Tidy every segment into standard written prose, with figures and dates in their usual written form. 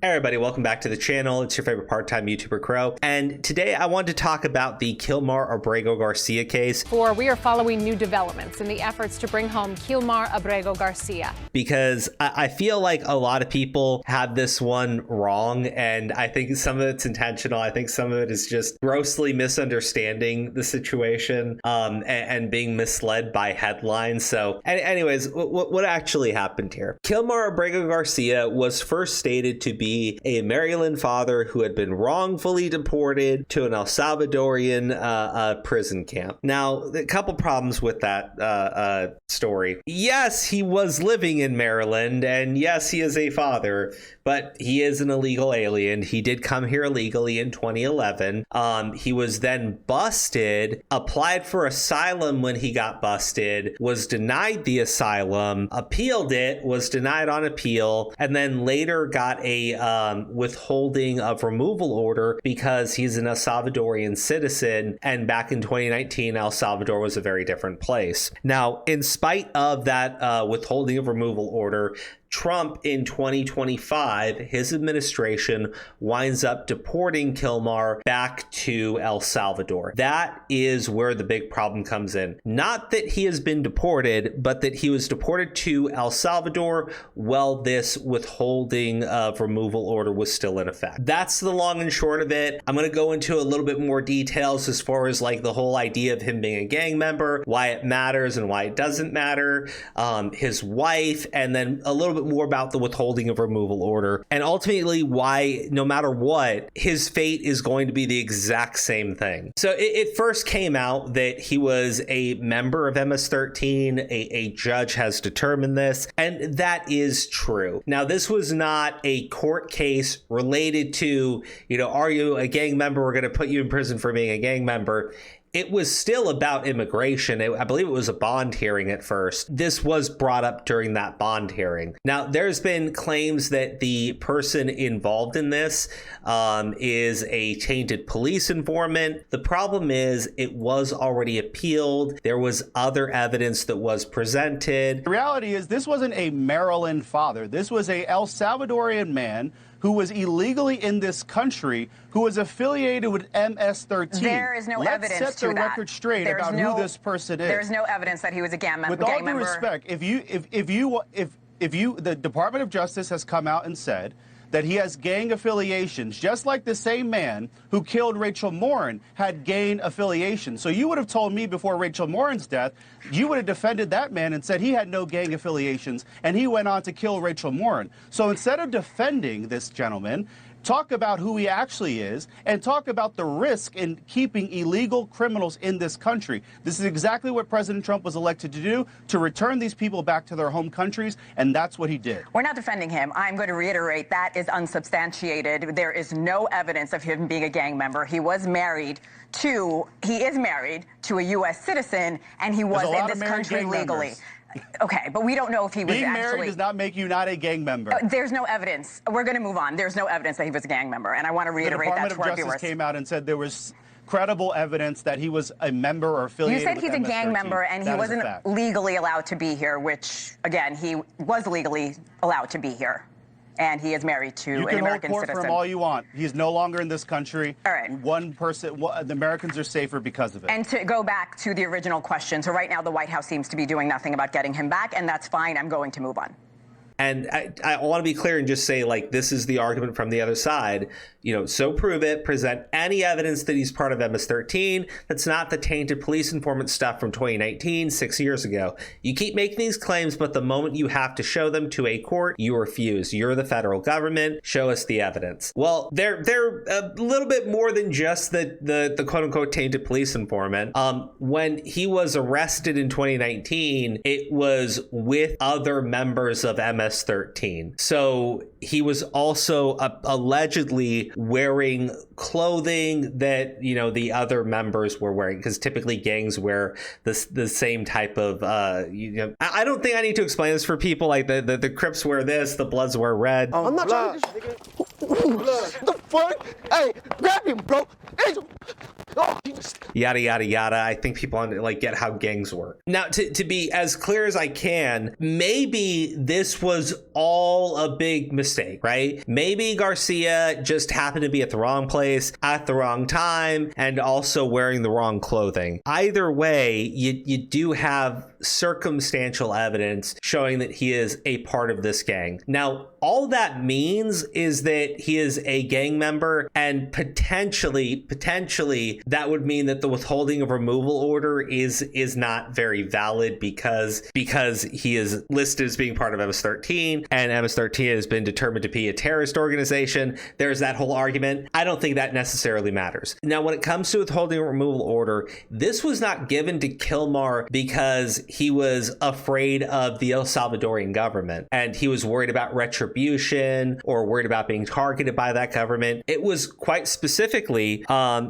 Hey everybody, welcome back to the channel. It's your favorite part-time YouTuber, Crow. And today I wanted to talk about the Kilmar Abrego Garcia case. We are following new developments in the efforts to bring home Kilmar Abrego Garcia. Because I feel like a lot of people have this one wrong, and I think some of it's intentional. I think some of it is just grossly misunderstanding the situation and being misled by headlines. So anyways, what actually happened here? Kilmar Abrego Garcia was first stated to be a Maryland father who had been wrongfully deported to an El Salvadorian prison camp. Now, a couple problems with that story. Yes, he was living in Maryland, and yes, he is a father, but he is an illegal alien. He did come here illegally in 2011. He was then busted, applied for asylum when he got busted, was denied the asylum, appealed it, was denied on appeal, and then later got a withholding of removal order because he's an El Salvadorian citizen, and back in 2019 El Salvador was a very different place. Now, in spite of that withholding of removal order, Trump in 2025, his administration winds up deporting Kilmar back to El Salvador. That is where the big problem comes in. Not that he has been deported, but that he was deported to El Salvador while this withholding of removal order was still in effect. That's the long and short of it. I'm going to go into a little bit more details as far as like the whole idea of him being a gang member, why it matters and why it doesn't matter, his wife, and then a little bit more about the withholding of removal order, and ultimately why, no matter what, his fate is going to be the exact same thing. So it first came out that he was a member of MS-13. A judge has determined this, and that is true. Now, this was not a court case related to, are you a gang member? We're going to put you in prison for being a gang member. It was still about immigration. I believe it was a bond hearing at first. This was brought up during that bond hearing. Now, there's been claims that the person involved in this is a tainted police informant. The problem is it was already appealed. There was other evidence that was presented. The reality is this wasn't a Maryland father. This was a El Salvadorian man who was illegally in this country, who was affiliated with MS-13. There is no evidence to that. Let's set the record straight about who this person is. There's no evidence that he was a gang member. With all due respect, if the Department of Justice has come out and said that he has gang affiliations, just like the same man who killed Rachel Morin had gang affiliations. So you would have told me before Rachel Morin's death, you would have defended that man and said he had no gang affiliations, and he went on to kill Rachel Morin. So instead of defending this gentleman, talk about who he actually is and talk about the risk in keeping illegal criminals in this country. This is exactly what President Trump was elected to do, to return these people back to their home countries, and that's what he did. We're not defending him. I'm going to reiterate that is unsubstantiated. There is no evidence of him being a gang member. He is married to a U.S. citizen, and he was in this country legally. Okay, but we don't know if he was Being married does not make you not a gang member. There's no evidence. We're going to move on. There's no evidence that he was a gang member, and I want to reiterate that to our viewers. The Department of Justice came out and said there was credible evidence that he was a member or affiliated with MS-13. You said he's a gang member, and he wasn't legally allowed to be here, which, again, he was legally allowed to be here. And he is married to an American citizen. You can hold court for him all you want. He's no longer in this country. All right. The Americans are safer because of it. And to go back to the original question, so right now the White House seems to be doing nothing about getting him back, and that's fine. I'm going to move on. And I want to be clear and just say, like, this is the argument from the other side. So prove it, present any evidence that he's part of MS-13. That's not the tainted police informant stuff from 2019, 6 years ago. You keep making these claims, but the moment you have to show them to a court, you refuse. You're the federal government. Show us the evidence. Well, they're a little bit more than just the quote-unquote tainted police informant. When he was arrested in 2019, it was with other members of MS-13. So he was also allegedly wearing clothing that the other members were wearing, because typically gangs wear the same type of I don't think I need to explain this for people. Like the Crips wear this, the Bloods wear red. I'm not trying to. What the fuck? Hey, grab him, bro. Yada, yada, yada. I think people get how gangs work. Now, to be as clear as I can, maybe this was all a big mistake, right? Maybe Garcia just happened to be at the wrong place at the wrong time and also wearing the wrong clothing. Either way, you do have circumstantial evidence showing that he is a part of this gang. Now, all that means is that he is a gang member, and potentially that would mean that the withholding of removal order is not very valid because he is listed as being part of MS-13, and MS-13 has been determined to be a terrorist organization. There's that whole argument. I don't think that necessarily matters. Now, when it comes to withholding a removal order, this was not given to Kilmar because he was afraid of the El Salvadorian government and he was worried about retribution or worried about being targeted by that government. It was quite specifically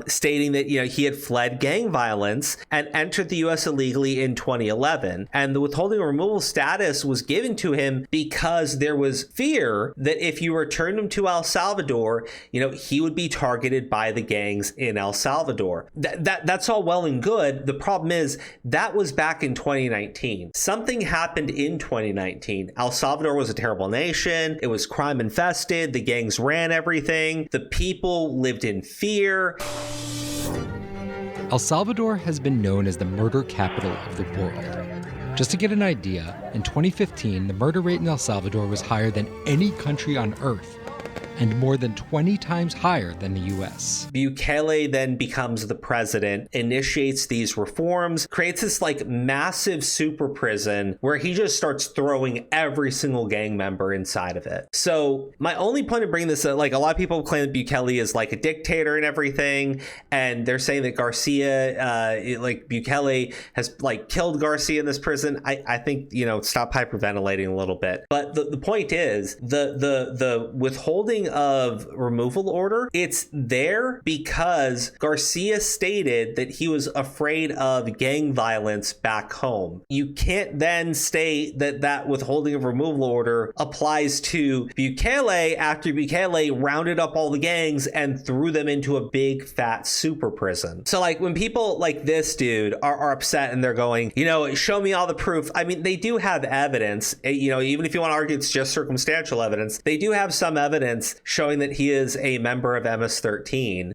stating that he had fled gang violence and entered the U.S. illegally in 2011, and the withholding removal status was given to him because there was fear that if you returned him to El Salvador, he would be targeted by the gangs in El Salvador. That's all well and good. The problem is that was back in 2019. Something happened in 2019. El Salvador was a terrible nation. It was crime infested. The gangs ran everything. The people lived in fear. El Salvador has been known as the murder capital of the world. Just to get an idea, in 2015, the murder rate in El Salvador was higher than any country on earth, and more than 20 times higher than the US. Bukele then becomes the president, initiates these reforms, creates this massive super prison where he just starts throwing every single gang member inside of it. So my only point of bringing this up, a lot of people claim that Bukele is a dictator and everything, and they're saying that Garcia, Bukele has killed Garcia in this prison. I think, stop hyperventilating a little bit. But the point is, the withholding of removal order, it's there because Garcia stated that he was afraid of gang violence back home. You can't then state that withholding of removal order applies to Bukele after Bukele rounded up all the gangs and threw them into a big fat super prison. So when people like this dude are upset and they're going, show me all the proof. I mean, they do have evidence, even if you want to argue it's just circumstantial evidence, they do have some evidence showing that he is a member of MS-13.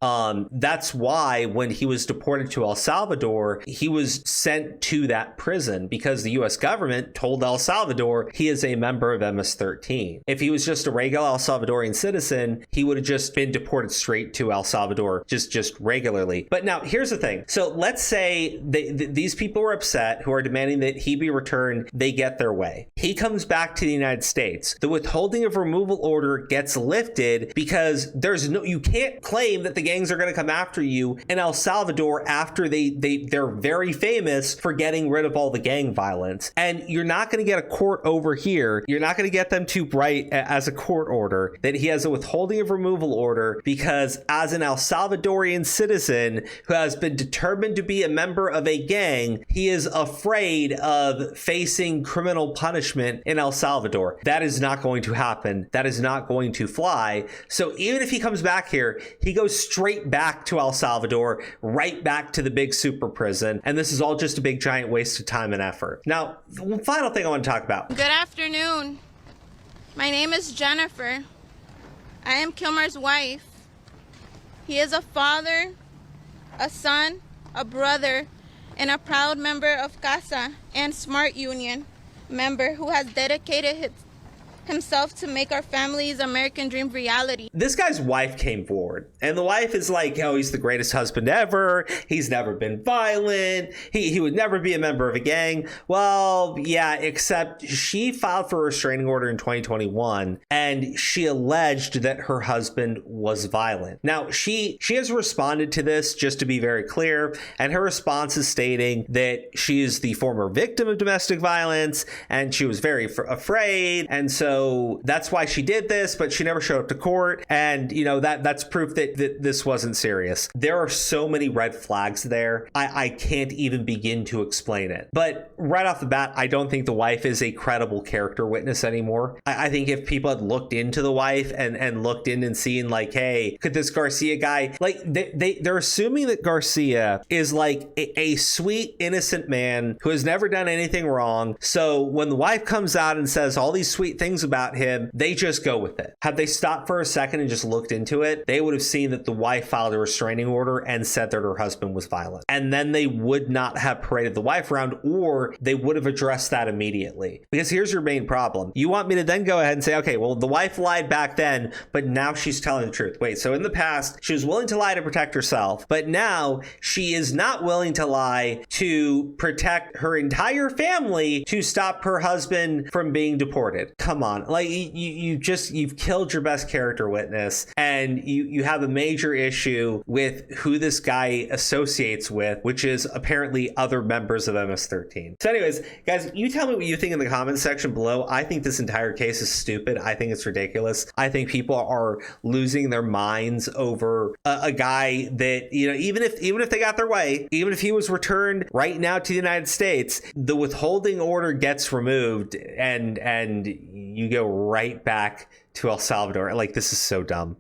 That's why when he was deported to El Salvador, he was sent to that prison because the U.S. government told El Salvador he is a member of MS-13. If he was just a regular El Salvadorian citizen, he would have just been deported straight to El Salvador just regularly. But now here's the thing. So let's say these people were upset who are demanding that he be returned. They get their way. He comes back to the United States. The withholding of removal order gets lifted because you can't claim that the gangs are going to come after you in El Salvador after they're very famous for getting rid of all the gang violence. And you're not going to get a court over here. You're not going to get them to write as a court order that he has a withholding of removal order because as an El Salvadorian citizen who has been determined to be a member of a gang, he is afraid of facing criminal punishment in El Salvador. That is not going to happen. That is not going to fly. So even if he comes back here, he goes straight back to El Salvador, right back to the big super prison. And this is all just a big giant waste of time and effort. Now, the final thing I want to talk about. Good afternoon. My name is Jennifer. I am Kilmar's wife. He is a father, a son, a brother, and a proud member of CASA and Smart Union member who has dedicated himself to make our family's American dream reality. This guy's wife came forward, and the wife is like, oh, he's the greatest husband ever. He's never been violent. He would never be a member of a gang. Well, yeah, except she filed for a restraining order in 2021, and she alleged that her husband was violent. Now, she has responded to this, just to be very clear, and her response is stating that she is the former victim of domestic violence, and she was very afraid, and so so that's why she did this, but she never showed up to court. And, that's proof that this wasn't serious. There are so many red flags there. I can't even begin to explain it. But right off the bat, I don't think the wife is a credible character witness anymore. I think if people had looked into the wife and looked in and seen like, hey, could this Garcia guy, like they're assuming that Garcia is like a sweet, innocent man who has never done anything wrong. So when the wife comes out and says all these sweet things about him, they just go with it. Had they stopped for a second and just looked into it, they would have seen that the wife filed a restraining order and said that her husband was violent. And then they would not have paraded the wife around, or they would have addressed that immediately. Because here's your main problem. You want me to then go ahead and say, okay, well, the wife lied back then, but now she's telling the truth. Wait, so in the past, she was willing to lie to protect herself, but now she is not willing to lie to protect her entire family to stop her husband from being deported. Come on. Like, you've killed your best character witness, and you have a major issue with who this guy associates with, which is apparently other members of MS-13. So anyways, guys, you tell me what you think in the comments section below. I think this entire case is stupid. I think it's ridiculous. I think people are losing their minds over a guy that, even if they got their way, even if he was returned right now to the United States, the withholding order gets removed and you go right back to El Salvador. Like, this is so dumb.